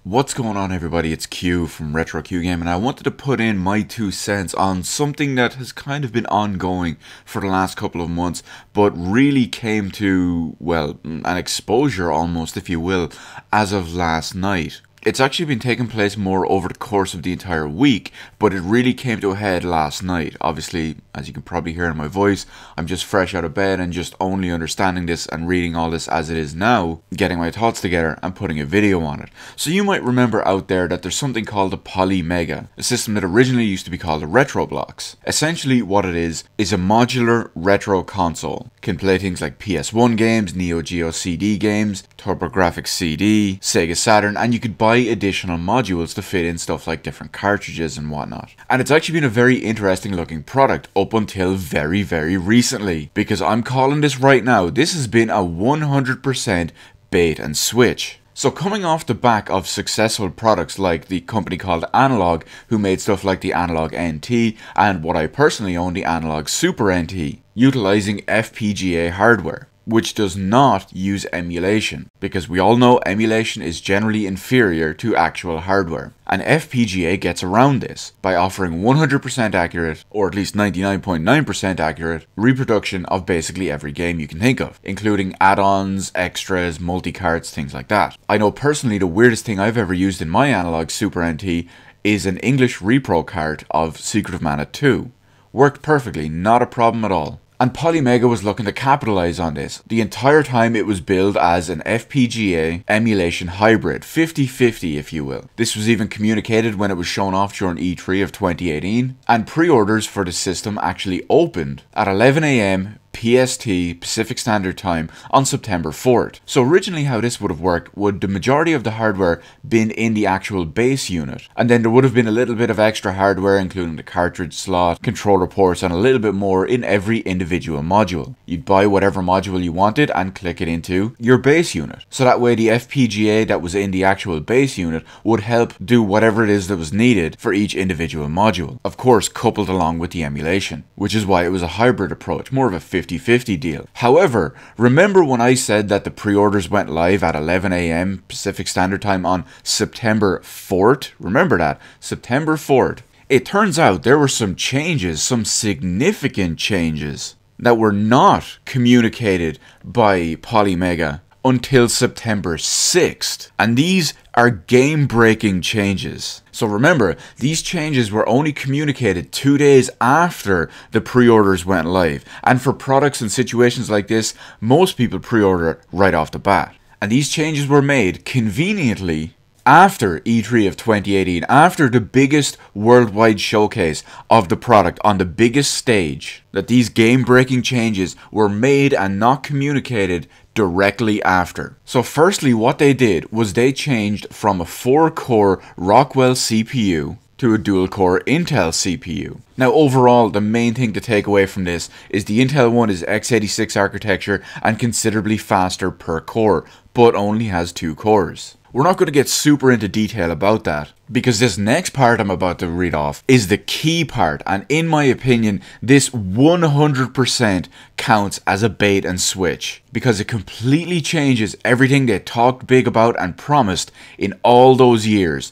What's going on, everybody? It's Q from Retro Q Game, and I wanted to put in my 2 cents on something that has kind of been ongoing for the last couple of months, but really came to, well, an exposure almost, if you will, as of last night. It's actually been taking place more over the course of the entire week, but it really came to a head last night. Obviously, as you can probably hear in my voice, I'm just fresh out of bed and just only understanding this and reading all this as it is now, getting my thoughts together and putting a video on it. So you might remember out there that there's something called a Polymega, a system that originally used to be called a Retroblox. Essentially what it is a modular retro console. Can play things like PS1 games, Neo Geo CD games, TurboGrafx CD, Sega Saturn, and you could buy additional modules to fit in stuff like different cartridges and whatnot. And it's actually been a very interesting looking product up until very recently, because I'm calling this right now, this has been a 100% bait and switch. So coming off the back of successful products like the company called Analog, who made stuff like the Analog NT and what I personally own, the Analog Super NT, utilizing FPGA hardware, which does not use emulation, because we all know emulation is generally inferior to actual hardware. And FPGA gets around this by offering 100% accurate, or at least 99.9% accurate, reproduction of basically every game you can think of, including add-ons, extras, multi-carts, things like that. I know personally the weirdest thing I've ever used in my Analog Super NT is an English repro cart of Secret of Mana 2. Worked perfectly, not a problem at all. And Polymega was looking to capitalize on this. The entire time it was billed as an FPGA emulation hybrid, 50-50 if you will. This was even communicated when it was shown off during E3 of 2018, and pre-orders for the system actually opened at 11 AM PST, Pacific Standard Time, on September 4th. So originally how this would have worked would the majority of the hardware been in the actual base unit, and then there would have been a little bit of extra hardware including the cartridge slot, controller ports, and a little bit more in every individual module. You'd buy whatever module you wanted and click it into your base unit. So that way the FPGA that was in the actual base unit would help do whatever it is that was needed for each individual module. Of course coupled along with the emulation, which is why it was a hybrid approach, more of a 50-50 deal. However, remember when I said that the pre-orders went live at 11 AM Pacific Standard Time on September 4th? Remember that, September 4th. It turns out there were some changes, some significant changes, that were not communicated by Polymega until September 6th. And these are game-breaking changes. So remember, these changes were only communicated 2 days after the pre-orders went live. And for products and situations like this, most people pre-order it right off the bat. And these changes were made conveniently after E3 of 2018, after the biggest worldwide showcase of the product on the biggest stage, that these game-breaking changes were made and not communicated directly after. So firstly, what they did was they changed from a 4-core Rockwell CPU to a dual-core Intel CPU. Now overall, the main thing to take away from this is the Intel one is x86 architecture and considerably faster per core, but only has 2 cores. We're not going to get super into detail about that, because this next part I'm about to read off is the key part, and in my opinion, this 100% counts as a bait and switch, because it completely changes everything they talked big about and promised in all those years.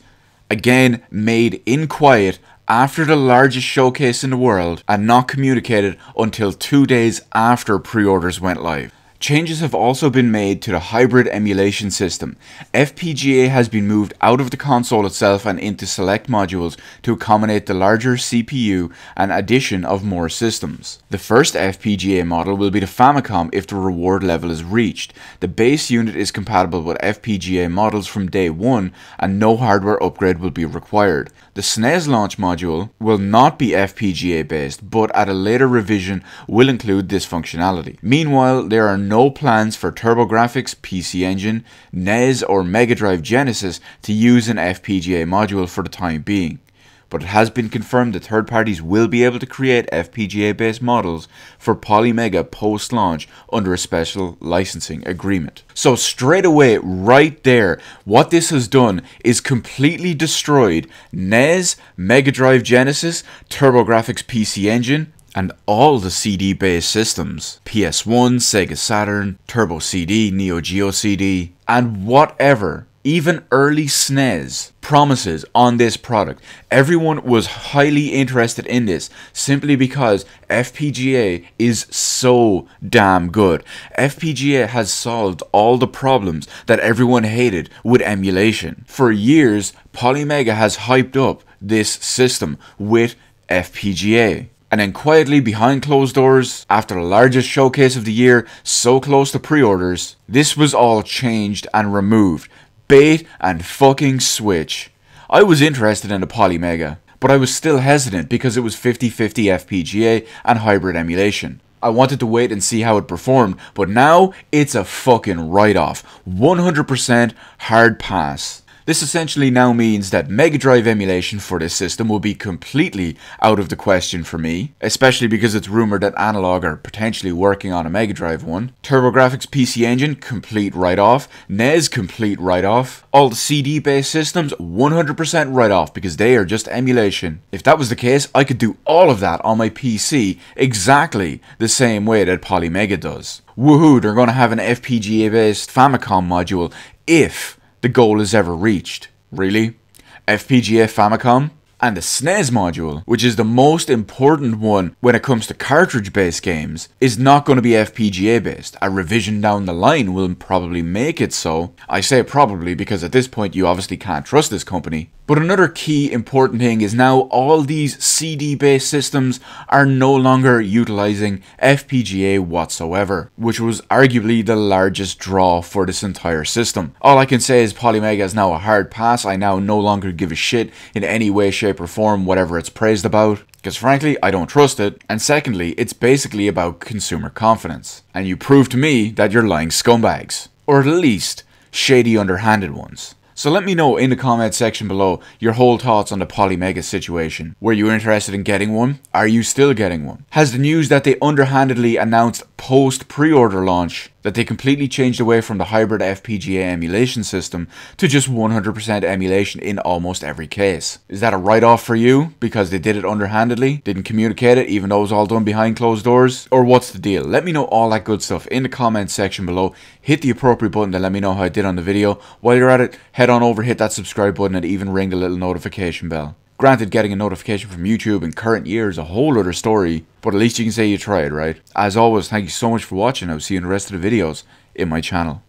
Again, made in quiet after the largest showcase in the world, and not communicated until 2 days after pre-orders went live. Changes have also been made to the hybrid emulation system. FPGA has been moved out of the console itself and into select modules to accommodate the larger CPU and addition of more systems. The first FPGA model will be the Famicom if the reward level is reached. The base unit is compatible with FPGA models from day one, and no hardware upgrade will be required. The SNES launch module will not be FPGA based, but at a later revision will include this functionality. Meanwhile, there are no plans for TurboGrafx, PC Engine, NES or Mega Drive Genesis to use an FPGA module for the time being. But it has been confirmed that third parties will be able to create FPGA based models for Polymega post launch under a special licensing agreement. So straight away, right there, what this has done is completely destroyed NES, Mega Drive Genesis, TurboGrafx PC Engine, and all the CD-based systems, PS1, Sega Saturn, Turbo CD, Neo Geo CD, and whatever even early SNES promises on this product. Everyone was highly interested in this simply because FPGA is so damn good. FPGA has solved all the problems that everyone hated with emulation. For years, Polymega has hyped up this system with FPGA. And then quietly behind closed doors, after the largest showcase of the year, so close to pre-orders, this was all changed and removed. Bait and fucking switch. I was interested in the Polymega, but I was still hesitant because it was 50-50 FPGA and hybrid emulation. I wanted to wait and see how it performed, but now it's a fucking write-off. 100% hard pass. This essentially now means that Mega Drive emulation for this system will be completely out of the question for me, especially because it's rumored that Analog are potentially working on a Mega Drive one. TurboGrafx PC Engine, complete write-off. NES, complete write-off. All the CD based systems, 100% write-off because they are just emulation. If that was the case, I could do all of that on my PC exactly the same way that Polymega does. Woohoo, they're going to have an FPGA based Famicom module if the goal is ever reached. Really? FPGA Famicom? And the SNES module, which is the most important one when it comes to cartridge based games, is not going to be FPGA based. A revision down the line will probably make it so. I say probably because at this point you obviously can't trust this company. But another key important thing is now all these CD based systems are no longer utilizing FPGA whatsoever, which was arguably the largest draw for this entire system. All I can say is Polymega is now a hard pass. I now no longer give a shit in any way, shape or form whatever it's praised about, because frankly I don't trust it, and secondly it's basically about consumer confidence, and you prove to me that you're lying scumbags, or at least shady underhanded ones. So let me know in the comment section below your whole thoughts on the Polymega situation. Were you interested in getting one? Are you still getting one? Has the news that they underhandedly announced post pre-order launch that they completely changed away from the hybrid FPGA emulation system to just 100% emulation in almost every case? Is that a write-off for you because they did it underhandedly? Didn't communicate it even though it was all done behind closed doors? Or what's the deal? Let me know all that good stuff in the comment section below. Hit the appropriate button to let me know how I did on the video. While you're at it, head on over, hit that subscribe button and even ring the little notification bell. Granted, getting a notification from YouTube in current year is a whole other story, but at least you can say you tried, right? As always, thank you so much for watching. I'll see you in the rest of the videos in my channel.